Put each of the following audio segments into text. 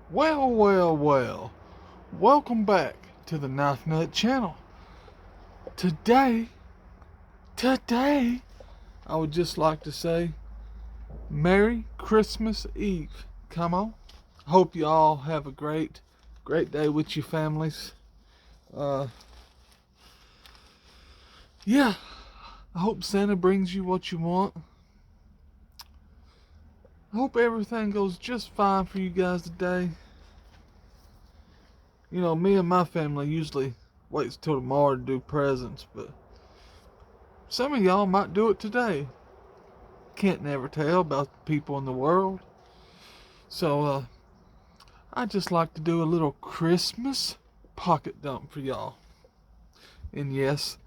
Well, well, well. Welcome back to the Knife Nut channel. Today, I would just like to say Merry Christmas Eve. Come on. Hope you all have a great day with your families. Uh, yeah, I hope Santa brings you what you want. I hope everything goes just fine for you guys today. You know, me and my family usually waits till tomorrow to do presents, but some of y'all might do it today. Can't never tell about the people in the world. So, I just like to do a little Christmas pocket dump for y'all. And yes,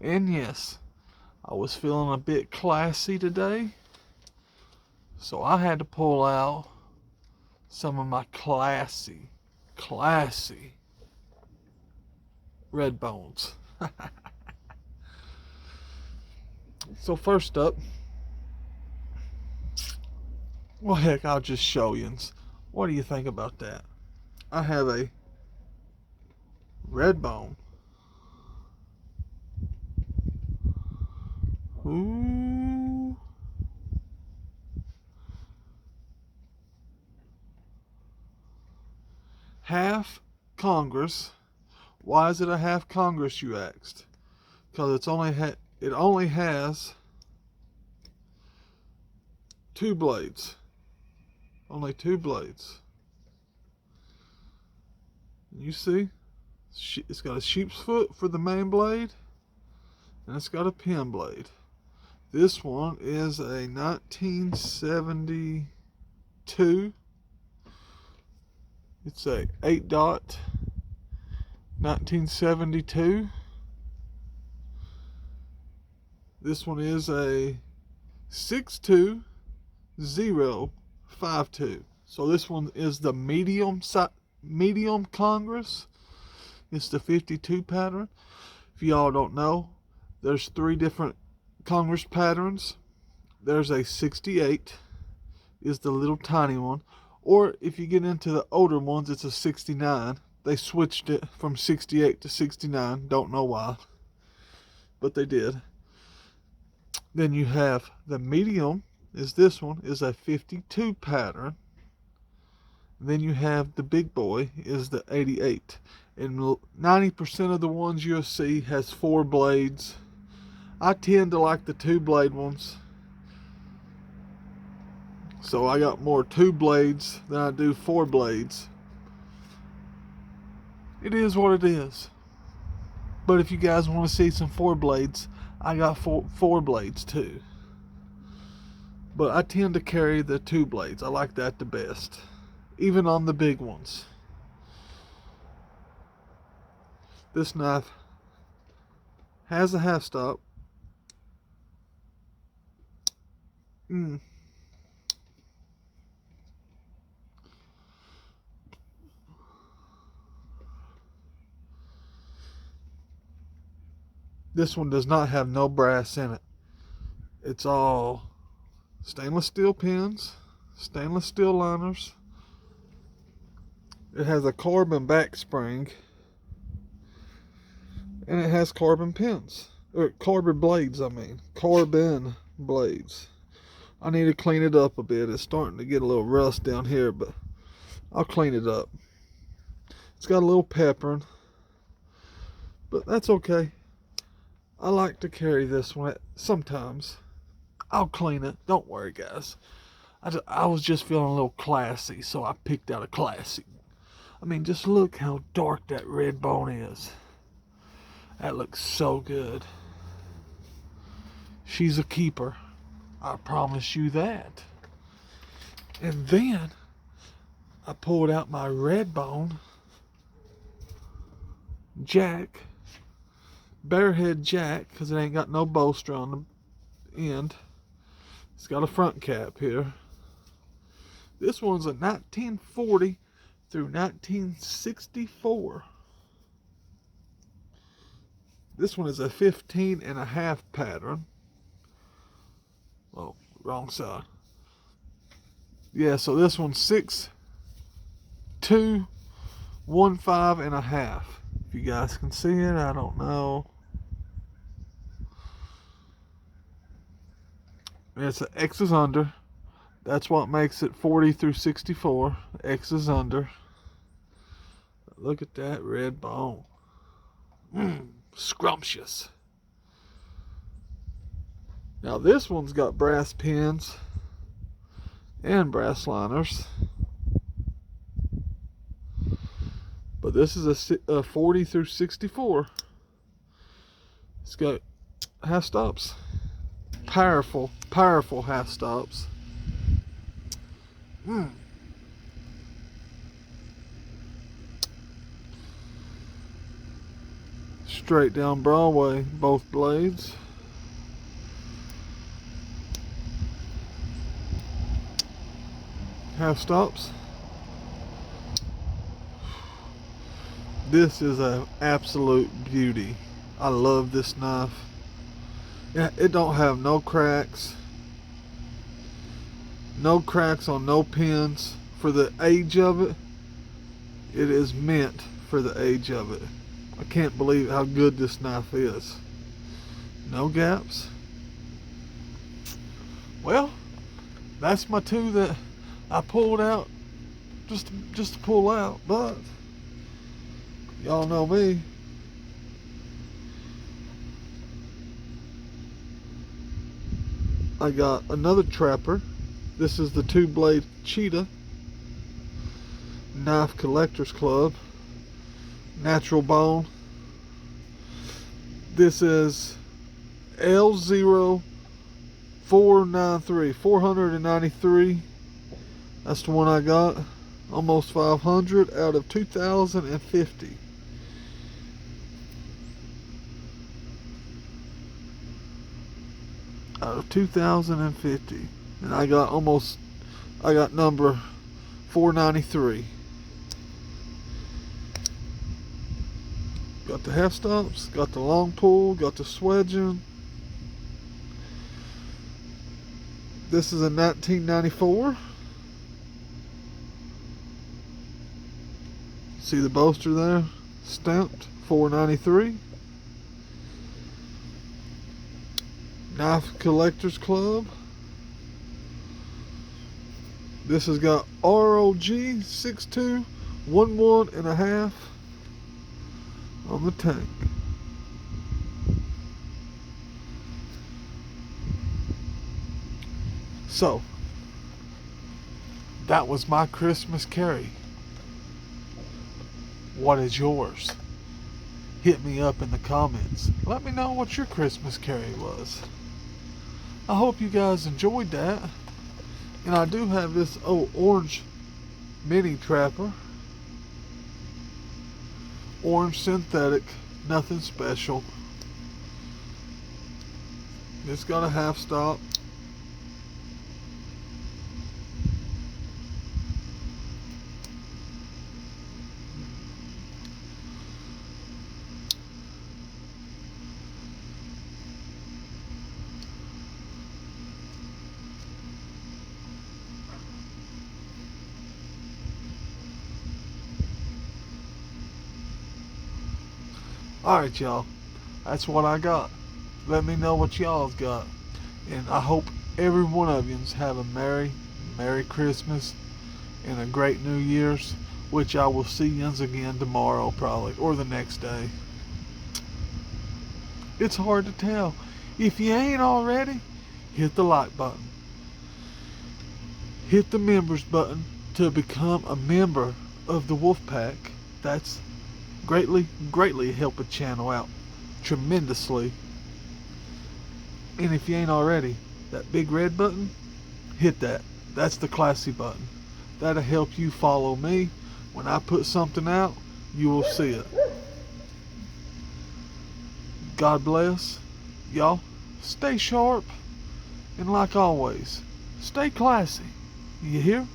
I was feeling a bit classy today. So I had to pull out some of my classy red bones. So first up, well heck, I'll just show you. What do you think about that? I have a red bone. Ooh. Half Congress. Why is it a half Congress, you asked? Because it only has two blades. Only two blades. You see? It's got a sheep's foot for the main blade, and it's got a pin blade. This one is a 1972. It's a 8-dot 1972. This one is a 62052. So this one is the medium Congress. It's the 52 pattern. If y'all don't know, there's three different Congress patterns. There's a 68, is the little tiny one. Or if you get into the older ones, it's a 69. They switched it from 68 to 69. Don't know why, but they did. Then you have the medium, is this one, is a 52 pattern. Then you have the big boy, is the 88. And 90% of the ones you'll see has 4 blades. I tend to like the 2-blade ones. So I got more 2 blades than I do 4 blades. It is what it is. But if you guys want to see some 4 blades, I got 4 blades too. But I tend to carry the 2 blades. I like that the best. Even on the big ones. This knife has a half stop. This one does not have no brass in it. It's all stainless steel pins, stainless steel liners. It has a carbon back spring, and it has carbon pins. Or carbon blades, Carbon blades. I need to clean it up a bit. It's starting to get a little rust down here, but I'll clean it up. It's got a little peppering, but that's okay. I like to carry this one sometimes. I'll clean it. Don't worry, guys. I was just feeling a little classy, so I picked out a classy. Just look how dark that red bone is. That looks so good. She's a keeper. I promise you that. And then I pulled out my red bone jack, Bearhead jack, because it ain't got no bolster on the end. It's got a front cap here. This one's a 1940 through 1964. This one is a 15.5 pattern. Oh, wrong side. Yeah, so this one's 6 52.15.5. If you guys can see it, I don't know. It's an X is under. That's what makes it 40 through 64. X is under. Look at that red bone. Scrumptious. Now this one's got brass pins and brass liners. But this is a 40 through 64. It's got half stops. Powerful half stops. Straight down Broadway, both blades. Half stops. This is an absolute beauty. I love this knife. Yeah, it don't have no cracks. No cracks on no pins. For the age of it, it is meant for the age of it. I can't believe how good this knife is. No gaps. Well, that's my two that I pulled out just to pull out, but y'all know me. I got another Trapper. This is the 2-blade Cheetah Knife Collectors Club. Natural bone. This is L0493, 493. That's the one I got. Almost 500 out of 2,050. Out of 2,050. And I got number 493. Got the half stops, got the long pull, got the swedging. This is a 1994. See the bolster there? Stamped 493. Knife Collectors Club. This has got ROG 6211.5 on the tank. So that was my Christmas carry. What is yours? Hit me up in the comments. Let me know what your Christmas carry was. I hope you guys enjoyed that. And I do have this orange mini Trapper. Orange synthetic, nothing special. It's got a half stop. Alright, y'all, that's what I got. Let me know what y'all's got. And I hope every one of yous have a Merry Christmas and a great New Year's, which I will see yous again tomorrow probably, or the next day. It's hard to tell. If you ain't already, hit the like button. Hit the members button to become a member of the Wolfpack. That's greatly help a channel out tremendously. And if you ain't already, that big red button, hit that. That's the classy button. That'll help you follow me. When I put something out, you will see it. God bless. Y'all, stay sharp. And like always, stay classy. You hear?